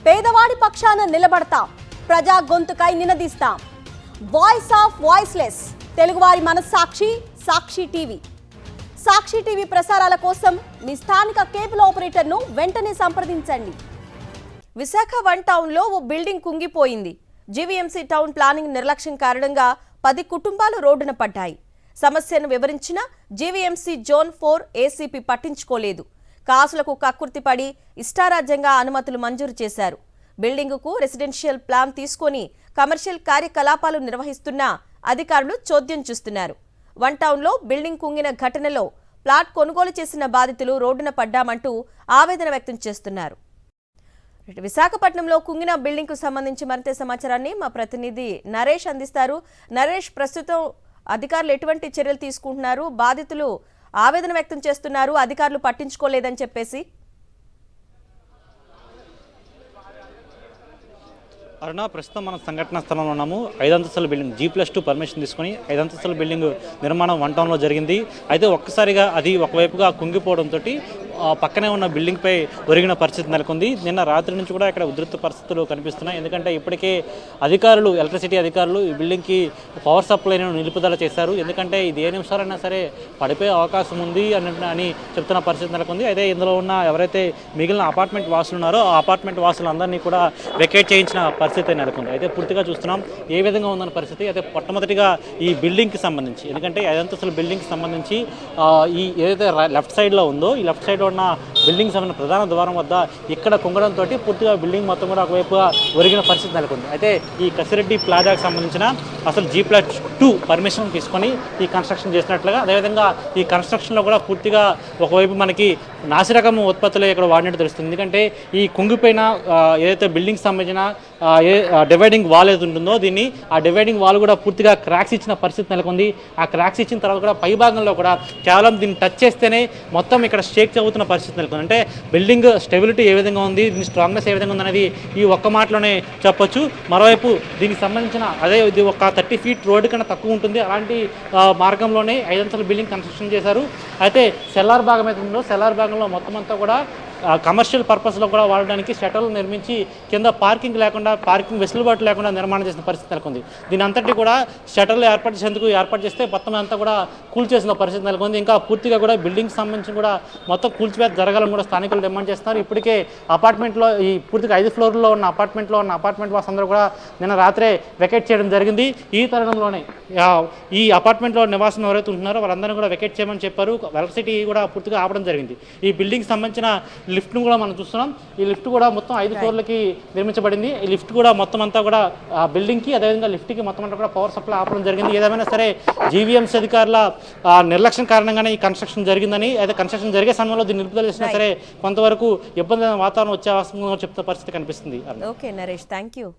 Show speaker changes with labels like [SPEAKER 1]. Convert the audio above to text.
[SPEAKER 1] పేదవాడి పక్షాన నిలబడతాం, ప్రజా గొంతుకై నినదిస్తాం. వాయిస్ ఆఫ్ వాయిస్లెస్, తెలుగువారి మనస్సాక్షి సాక్షి టీవీ. సాక్షి టీవీ ప్రసారాల కోసం మీ స్థానిక కేబుల్ ఆపరేటర్ను వెంటనే సంప్రదించండి. విశాఖ 1 టౌన్లో ఓ బిల్డింగ్ కుంగిపోయింది. జీవీఎంసీ టౌన్ ప్లానింగ్ నిర్లక్ష్యం కారణంగా 10 కుటుంబాలు రోడ్డున పడ్డాయి. సమస్యను వివరించిన జీవీఎంసీ జోన్ 4 ఏసీపీ పట్టించుకోలేదు. కాసులకు కక్కుర్తిపడి ఇష్టారాజ్యంగా అనుమతులు మంజూరు చేశారు. బిల్డింగుకు రెసిడెన్షియల్ ప్లాన్ తీసుకొని కమర్షియల్ కార్యకలాపాలు నిర్వహిస్తున్న అధికారులు చోద్యం చూస్తున్నారు. 1 టౌన్లో బిల్డింగ్ కుంగిన ఘటనలో ప్లాట్ కొనుగోలు చేసిన బాధితులు రోడ్డున పడ్డామంటూ ఆవేదన వ్యక్తం చేస్తున్నారు. విశాఖపట్నంలో కుంగిన బిల్డింగ్ కు సంబంధించి మరింత సమాచారాన్ని మా ప్రతినిధి నరేష్ అందిస్తారు. నరేష్, ప్రస్తుతం అధికారులు ఎటువంటి చర్యలు తీసుకుంటున్నారు? బాధితులు ఆవేదన వ్యక్తం చేస్తున్నారు, అధికారులు పట్టించుకోలేదని చెప్పేసి.
[SPEAKER 2] అరుణ, ప్రస్తుతం మనం సంఘటనా స్థలంలో ఉన్నాము. 5 అంతస్తుల బిల్డింగ్ G+2 పర్మిషన్ తీసుకుని 5 అంతస్తుల బిల్డింగ్ నిర్మాణం 1 టౌన్లో జరిగింది. అయితే ఒక్కసారిగా అది ఒకవైపుగా కుంగిపోవడంతో పక్కనే ఉన్న బిల్డింగ్పై ఒరిగిన పరిస్థితి నెలకొంది. నిన్న రాత్రి నుంచి కూడా ఇక్కడ ఉధృత పరిస్థితులు కనిపిస్తున్నాయి. ఎందుకంటే ఇప్పటికే అధికారులు, ఎలక్ట్రిసిటీ అధికారులు ఈ బిల్డింగ్కి పవర్ సప్లైను నిలుపుదల చేశారు. ఎందుకంటే ఇది ఏ నిమిషాలైనా సరే పడిపోయే అవకాశం ఉంది అని చెప్తున్న పరిస్థితి నెలకొంది. అయితే ఇందులో ఉన్న ఎవరైతే మిగిలిన అపార్ట్మెంట్ వాసులు ఉన్నారో ఆ అపార్ట్మెంట్ వాసులందరినీ కూడా వెకేట్ చేయించిన పరిస్థితి నెలకొంది. అయితే పూర్తిగా చూస్తున్నాం ఏ విధంగా ఉందన్న పరిస్థితి. అయితే మొట్టమొదటిగా ఈ బిల్డింగ్కి సంబంధించి, ఎందుకంటే 5 అంతస్తుల బిల్డింగ్కి సంబంధించి ఈ ఏదైతే లెఫ్ట్ సైడ్లో ఉందో ఈ లెఫ్ట్ సైడ్ ఉన్న బిల్డింగ్ సంబంధించిన ప్రధాన ద్వారం వద్ద ఇక్కడ కుంగడంతో పూర్తిగా బిల్డింగ్ మొత్తం కూడా ఒకవైపుగా ఒరిగిన పరిస్థితి నెలకొంది. అయితే ఈ కసిరెడ్డి ప్లాజాకు సంబంధించిన అసలు G+2 పర్మిషన్ తీసుకొని ఈ కన్స్ట్రక్షన్ చేసినట్లుగా, అదేవిధంగా ఈ కన్స్ట్రక్షన్లో కూడా పూర్తిగా ఒకవైపు మనకి నాసిరకం ఉత్పత్తులు ఇక్కడ వాడినట్టు తెలుస్తుంది. ఎందుకంటే ఈ కుంగిపోయిన ఏదైతే బిల్డింగ్ సంబంధించిన డివైడింగ్ వాల్ ఏది ఉంటుందో దీన్ని ఆ డివైడింగ్ వాల్ కూడా పూర్తిగా క్రాక్స్ ఇచ్చిన పరిస్థితి నెలకొంది. ఆ క్రాక్స్ ఇచ్చిన తర్వాత కూడా పై భాగంలో కూడా కేవలం దీన్ని టచ్ చేస్తేనే మొత్తం ఇక్కడ షేక్ అవుతున్న పరిస్థితి నెలకొంది. అంటే బిల్డింగ్ స్టెబిలిటీ ఏ విధంగా ఉంది, దీని స్ట్రాంగ్నెస్ ఏ విధంగా ఉంది అనేది ఈ ఒక్క మాటలోనే చెప్పొచ్చు. మరోవైపు దీనికి సంబంధించిన ఇది ఒక 30 ఫీట్ రోడ్డు కన్నా తక్కువ ఉంటుంది. అలాంటి మార్గంలోనే 5 అంతస్తుల బిల్డింగ్ కన్స్ట్రక్షన్ చేశారు. అయితే సెల్లార్ భాగం అయితే ఉందో సెల్లార్ భాగంలో మొత్తం అంతా కూడా కమర్షియల్ పర్పస్లో కూడా వాడడానికి షటర్లు నిర్మించి కింద పార్కింగ్ వెసులుబాటు లేకుండా నిర్మాణం చేసిన పరిస్థితి నెలకొంది. దీని అంతటి కూడా షటర్లు ఏర్పాటు చేస్తే మొత్తం అంతా కూడా కూల్చేసిన పరిస్థితి నెలకొంది. ఇంకా పూర్తిగా కూడా బిల్డింగ్ సంబంధించి కూడా మొత్తం కూల్చివేత జరగాలని కూడా స్థానికులు డిమాండ్ చేస్తున్నారు. ఇప్పటికే అపార్ట్మెంట్లో ఈ పూర్తిగా 5 ఫ్లోర్లో ఉన్న అపార్ట్మెంట్ వాసులందరూ కూడా నిన్న రాత్రే వెకేట్ చేయడం జరిగింది. ఈ తరుణంలోనే ఈ అపార్ట్మెంట్లో నివాసం ఎవరైతే ఉంటున్నారో వాళ్ళందరినీ కూడా వెకేట్ చేయమని చెప్పారు. ఎలక్ట్రిసిటీ కూడా పూర్తిగా ఆపడం జరిగింది. ఈ బిల్డింగ్ సంబంధించిన లిఫ్ట్ను కూడా మనం చూస్తున్నాం. ఈ లిఫ్ట్ కూడా మొత్తం 5 ఫ్లోర్లకి నిర్మించబడింది. ఈ లిఫ్ట్ కూడా మొత్తం అంతా కూడా బిల్డింగ్కి అదేవిధంగా లిఫ్ట్కి మొత్తం అంతా కూడా పవర్ సప్లై ఆపడం జరిగింది. ఏదేమైనా సరే జీవీఎంసీ అధికారుల నిర్లక్ష్యం కారణంగానే ఈ కన్స్ట్రక్షన్ జరిగిందని, అయితే కన్స్ట్రక్షన్ జరిగే సమయంలో దీన్ని నిలుపుదల చేసినా సరే కొంతవరకు ఇబ్బంది వాతావరణం వచ్చే అవకాశం చెప్తున్న పరిస్థితి కనిపిస్తుంది.
[SPEAKER 1] Okay Naresh, thank you.